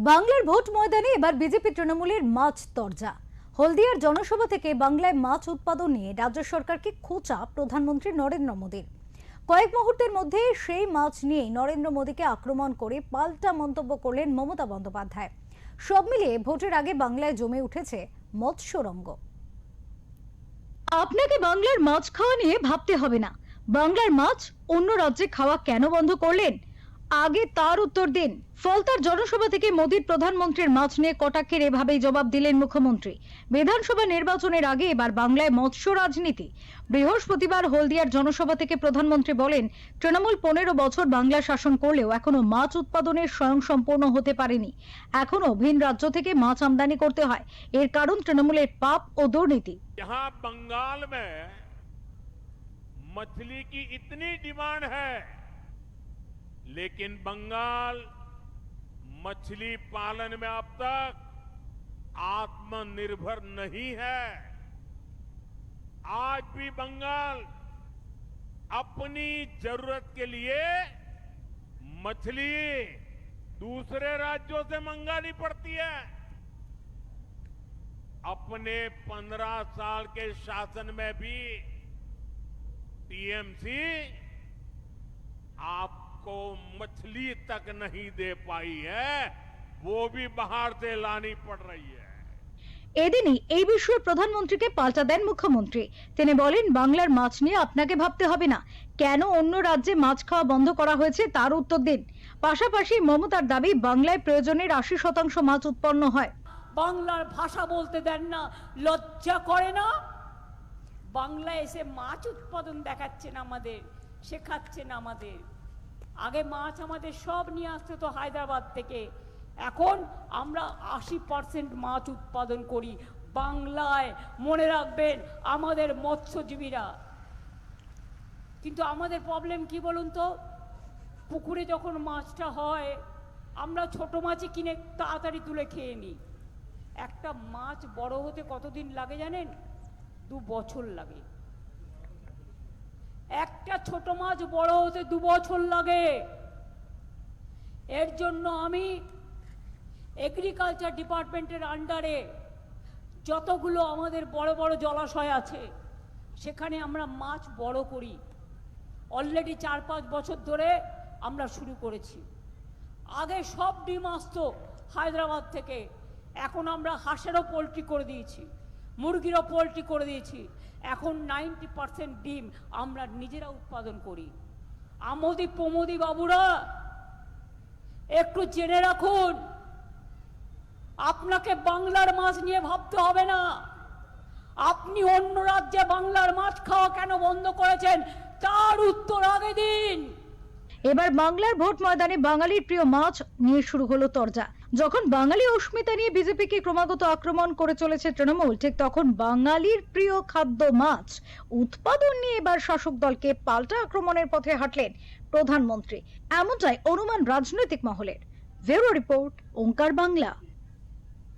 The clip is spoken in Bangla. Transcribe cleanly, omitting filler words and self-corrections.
বাংলার ভোট ময়দানে এবার বিজেপি তৃণমূলের মাছ তরজা। হলদিয়ার জনসভা থেকে বাংলায় মাছ উৎপাদন নিয়ে রাজ্য সরকারকে খোঁচা প্রধানমন্ত্রী নরেন্দ্র মোদীর। কয়েক মুহূর্তের মধ্যে সেই মাছ নিয়ে নরেন্দ্র মোদীকে আক্রমণ করে পাল্টা মন্তব্য করলেন মমতা বন্দ্যোপাধ্যায়। সব মিলিয়ে ভোটের আগে বাংলায় জমে উঠেছে মৎস্যরঙ্গ। আপনাকে বাংলার মাছ খাওয়া নিয়ে ভাবতে হবে না। বাংলার মাছ অন্য রাজ্যে খাওয়া কেন বন্ধ করলেন? আগে তার উত্তর দিন। ফলতার জনসভা থেকে মোদীর প্রধানমন্ত্রীর মাছ নিয়ে কটাক্ষের এভাবেই জবাব দিলেন মুখ্যমন্ত্রী। বিধানসভা নির্বাচনের আগে এবার বাংলায় মৎস্য রাজনীতি। বৃহস্পতিবার হলদিয়ার জনসভা থেকে প্রধানমন্ত্রী বলেন, তৃণমূল 15 বছর বাংলা শাসন করলেও এখনো মাছ উৎপাদনের স্বয়ংসম্পূর্ণ হতে পারেনি। এখনো ভিন রাজ্য থেকে মাছ আমদানি করতে হয়। এর কারণ তৃণমূলের পাপ ও দুর্নীতি। यहाँ बंगाल में मछली की इतनी डिमांड है, लेकिन बंगाल मछली पालन में अब तक आत्मनिर्भर नहीं है। आज भी बंगाल अपनी जरूरत के लिए मछली दूसरे राज्यों से मंगानी पड़ती है। अपने 15 साल के शासन में भी टीएमसी आपको मछली तक नहीं दे पाई है, वो भी बाहर से लानी पड़ रही है। এদিনই এই বিষয়ে প্রধানমন্ত্রীকে পাল্টা দেন মুখ্যমন্ত্রী। তিনি বলেন, বাংলার মাছ নিয়ে আপনাকে ভাবতে হবে না। কেন অন্য রাজ্যে মাছ খাওয়া বন্ধ করা হয়েছে তার উত্তর দিন। পাশাপাশি মমতার দাবি, বাংলায় প্রয়োজনের 80% মাছ উৎপন্ন হয়। বাংলার ভাষা বলতে দেন না, লজ্জা করে না? বাংলায় এসে মাছ উৎপাদন দেখাচ্ছেন আমাদের, শেখাচ্ছেন আমাদের। আগে মাছ আমাদের সব নিয়ে আসতে তো হায়দ্রাবাদ থেকে, এখন আমরা 80% মাছ উৎপাদন করি বাংলায়। মনে রাখবেন আমাদের মৎস্যজীবীরা। কিন্তু আমাদের প্রবলেম কি বলুন তো, পুকুরে যখন মাছটা হয় আমরা ছোট মাছই কিনে তাড়াতাড়ি তুলে খেয়ে নিই। একটা মাছ বড় হতে কতদিন লাগে জানেন? 2 বছর লাগে। একটা ছোট মাছ বড় হতে 2 বছর লাগে। এর জন্য আমি এগ্রিকালচার ডিপার্টমেন্টের আন্ডারে যতগুলো আমাদের বড় বড় জলাশয় আছে সেখানে আমরা মাছ বড় করি। অলরেডি 4-5 বছর ধরে আমরা শুরু করেছি। আগে সব ডিম আসতো হায়দ্রাবাদ থেকে, এখন আমরা হাঁসেরও পোলট্রি করে দিয়েছি, মুরগিরও পোলট্রি করে দিয়েছি। এখন 90% ডিম আমরা নিজেরা উৎপাদন করি। আমোদি প্রমোদি বাবুরা একটু জেনে রাখুন, আপনাকে বাংলার মাছ নিয়ে ভাবতে হবে না। আপনি অন্য রাজ্যে বাংলার মাছ খাওয়া কেন বন্ধ করেছেন তার উত্তর আগে দিন। এবার বাংলার ভোট ময়দানে বাঙালির প্রিয় মাছ নিয়ে শুরু হলো তরজা। যখন বাঙালি অস্মিতা নিয়ে বিজেপিকে ক্রমাগত আক্রমণ করে চলেছে তৃণমূল, ঠিক তখন বাঙালির প্রিয় খাদ্য মাছ উৎপাদন নিয়ে এবার শাসক দলকে পাল্টা আক্রমণের পথে হাঁটলেন প্রধানমন্ত্রী। এমনটাই অনুমান রাজনৈতিক মহলের। ব্যুরো রিপোর্ট, ওঙ্কার বাংলা।